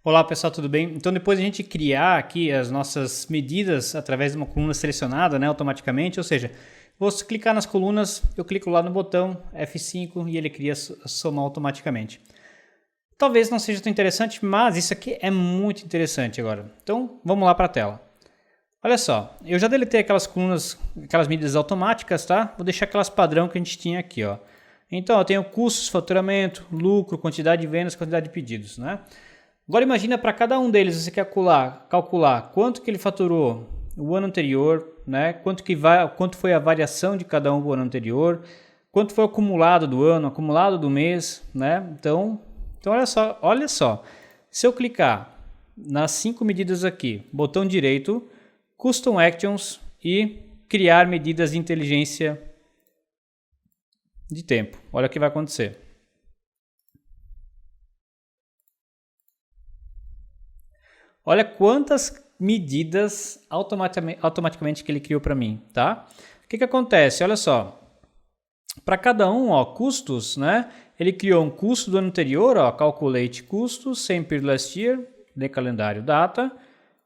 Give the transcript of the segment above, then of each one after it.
Olá pessoal, tudo bem? Então depois a gente criar aqui as nossas medidas através de uma coluna selecionada, né, automaticamente, ou seja, vou clicar nas colunas, eu clico lá no botão F5 e ele cria somar automaticamente. Talvez não seja tão interessante, mas isso aqui é muito interessante agora. Então vamos lá para a tela. Olha só, eu já deletei aquelas colunas, aquelas medidas automáticas, tá? Vou deixar aquelas padrão que a gente tinha aqui, ó. Então eu tenho custos, faturamento, lucro, quantidade de vendas, quantidade de pedidos, né? Agora imagina para cada um deles você quer calcular quanto que ele faturou o ano anterior, né? Quanto foi a variação de cada um do ano anterior, quanto foi o acumulado do ano, acumulado do mês, né? Então olha só, se eu clicar nas 5 medidas aqui, botão direito, Custom Actions e criar medidas de inteligência de tempo. Olha o que vai acontecer. Olha quantas medidas automaticamente que ele criou para mim, tá? O que acontece? Olha só. Para cada um, ó, custos, né? Ele criou um custo do ano anterior, ó, calculate custos, same period last year, de calendário data,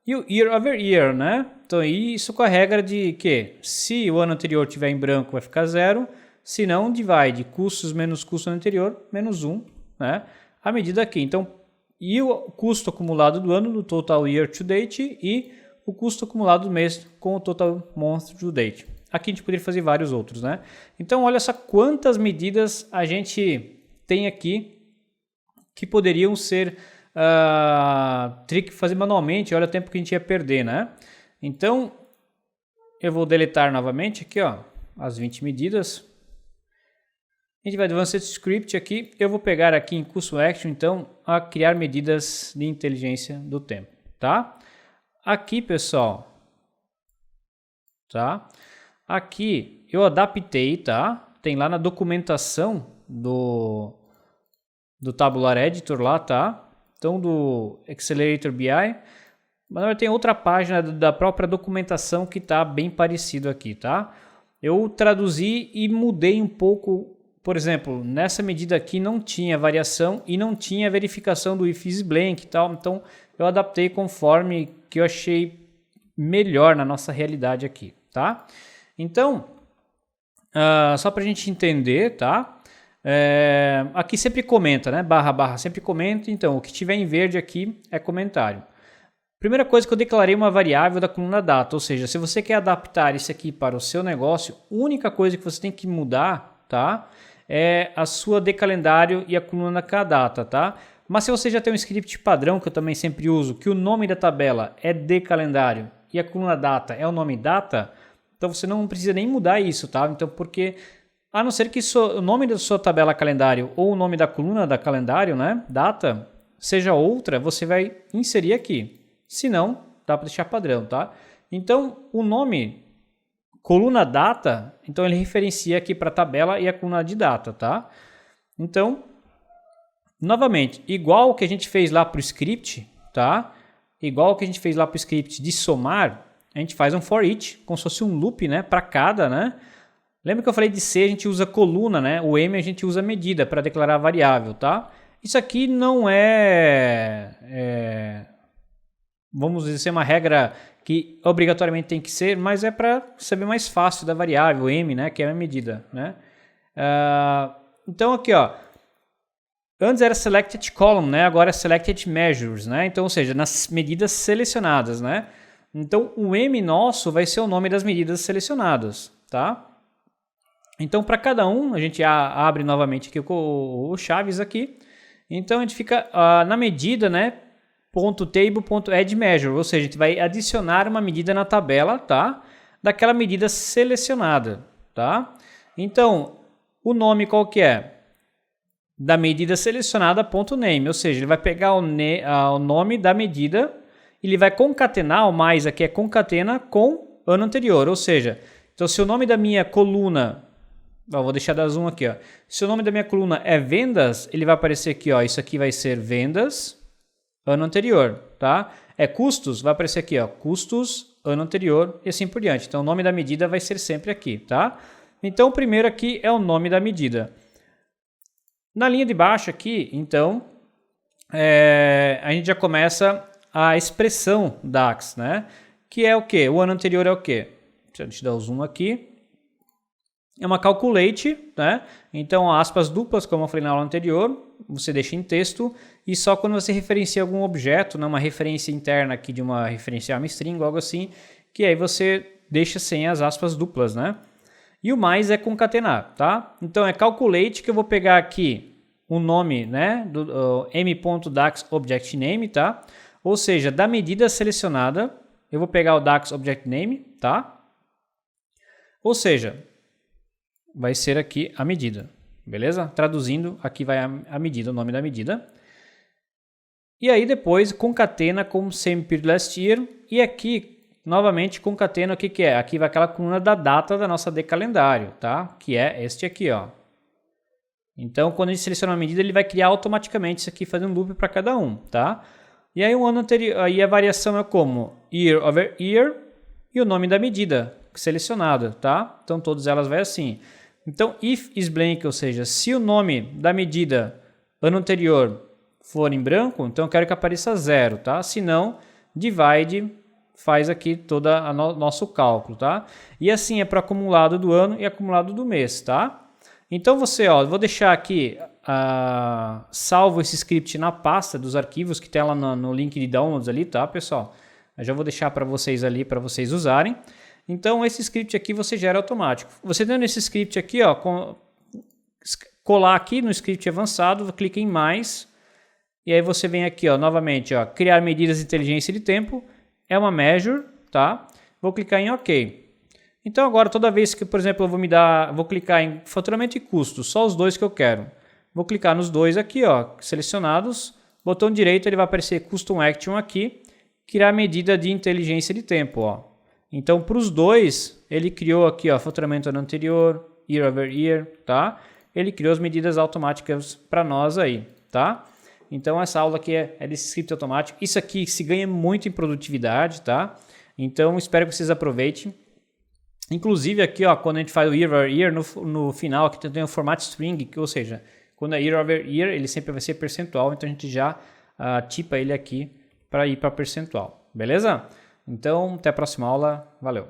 e o year over year, né? Então isso com a regra de que se o ano anterior tiver em branco vai ficar 0, se não, divide custos menos custo anterior, menos 1, né? A medida aqui. Então, e o custo acumulado do ano no total year to date e o custo acumulado do mês com o total month to date. Aqui a gente poderia fazer vários outros, né? Então, olha só quantas medidas a gente tem aqui que poderiam ser teria que fazer manualmente, olha o tempo que a gente ia perder, né? Então, eu vou deletar novamente aqui, ó, as 20 medidas. A gente vai Advanced Script aqui, eu vou pegar aqui em Custom Action, então, a criar medidas de inteligência do tempo, tá? Aqui, pessoal, tá? Aqui eu adaptei, tá? Tem lá na documentação do Tabular Editor lá, tá? Então, do Accelerator BI, mas tem outra página da própria documentação que tá bem parecido aqui, tá? Eu traduzi e mudei um pouco. Por exemplo, nessa medida aqui não tinha variação e não tinha verificação do if is blank e tal, então eu adaptei conforme que eu achei melhor na nossa realidade aqui, tá? Então, só para a gente entender, tá? Aqui sempre comenta, né? // sempre comenta, então o que tiver em verde aqui é comentário. Primeira coisa que eu declarei uma variável da coluna data, ou seja, se você quer adaptar isso aqui para o seu negócio, a única coisa que você tem que mudar, tá? É a sua decalendário e a coluna data, tá? Mas se você já tem um script padrão, que eu também sempre uso, que o nome da tabela é decalendário e a coluna data é o nome data, então você não precisa nem mudar isso, tá? Então, porque, a não ser que o nome da sua tabela calendário ou o nome da coluna da calendário, né, data, seja outra, você vai inserir aqui. Se não, dá para deixar padrão, tá? Então, o nome coluna data, então ele referencia aqui para a tabela e a coluna de data, tá? Então, novamente, igual que a gente fez lá para o script, tá? Igual que a gente fez lá para o script de somar, a gente faz um for each, como se fosse um loop, né? Para cada, né? Lembra que eu falei de C, a gente usa coluna, né? O M a gente usa medida para declarar a variável, tá? Isso aqui não vamos dizer, uma regra que obrigatoriamente tem que ser, mas é para saber mais fácil da variável M, né, que é a medida, né? Então aqui, ó, antes era selected column, né? Agora é selected measures, né? Então, ou seja, nas medidas selecionadas, né? Então o M nosso vai ser o nome das medidas selecionadas, tá? Então para cada um a gente abre novamente aqui o chaves aqui. Então a gente fica na medida, né? .table.add measure, ou seja, a gente vai adicionar uma medida na tabela, tá? Daquela medida selecionada, tá? Então, o nome qual que é? Da medida selecionada .name, ou seja, ele vai pegar o nome da medida e ele vai concatenar, o mais aqui é concatena com ano anterior, ou seja, então se o nome da minha coluna, vou deixar da zoom aqui, ó. Se o nome da minha coluna é vendas, ele vai aparecer aqui, ó, isso aqui vai ser vendas ano anterior, tá? É custos, vai aparecer aqui, ó, custos, ano anterior e assim por diante. Então, o nome da medida vai ser sempre aqui, tá? Então, o primeiro aqui é o nome da medida. Na linha de baixo aqui, então, a gente já começa a expressão DAX, né? Que é o quê? O ano anterior é o quê? Deixa eu te dar o zoom aqui. É uma calculate, né? Então, aspas duplas, como eu falei na aula anterior, você deixa em texto e só quando você referencia algum objeto, né, uma referência interna aqui de uma referencial uma string, algo assim, que aí você deixa sem as aspas duplas, né? E o mais é concatenar, tá? Então, é calculate que eu vou pegar aqui o nome, né, do m.dax object name, tá? Ou seja, da medida selecionada, eu vou pegar o dax object name, tá? Ou seja, vai ser aqui a medida, beleza? Traduzindo, aqui vai a medida, o nome da medida. E aí depois concatena com same period last year e aqui novamente concatena o que é? Aqui vai aquela coluna da data da nossa decalendário, tá? Que é este aqui, ó. Então quando a gente seleciona a medida, ele vai criar automaticamente isso aqui fazendo loop para cada um, tá? E aí o ano anterior, aí a variação é como year over year e o nome da medida selecionada, tá? Então todas elas vai assim. Então, if is blank, ou seja, se o nome da medida ano anterior for em branco, então eu quero que apareça 0, tá? Se não, divide, faz aqui todo o nosso cálculo, tá? E assim é para acumulado do ano e acumulado do mês, tá? Então você, ó, eu vou deixar aqui salvo esse script na pasta dos arquivos que tem lá no link de downloads ali, tá, pessoal? Eu já vou deixar para vocês ali, para vocês usarem. Então, esse script aqui você gera automático. Você tendo esse script aqui, ó, colar aqui no script avançado, clica em mais, e aí você vem aqui, ó, novamente, ó, criar medidas de inteligência de tempo, é uma measure, tá? Vou clicar em OK. Então, agora, toda vez que, por exemplo, eu vou clicar em faturamento e custo, só os dois que eu quero. Vou clicar nos dois aqui, ó, selecionados, botão direito, ele vai aparecer Custom Action aqui, criar medida de inteligência de tempo, ó. Então, para os dois, ele criou aqui, ó, faturamento ano anterior, year over year, tá? Ele criou as medidas automáticas para nós aí, tá? Então, essa aula aqui é desse script automático. Isso aqui se ganha muito em produtividade, tá? Então, espero que vocês aproveitem. Inclusive, aqui, ó, quando a gente faz o year over year, no final aqui tem o formato string, ou seja, quando é year over year, ele sempre vai ser percentual, então a gente já tipa ele aqui para ir para percentual, beleza? Então, até a próxima aula. Valeu!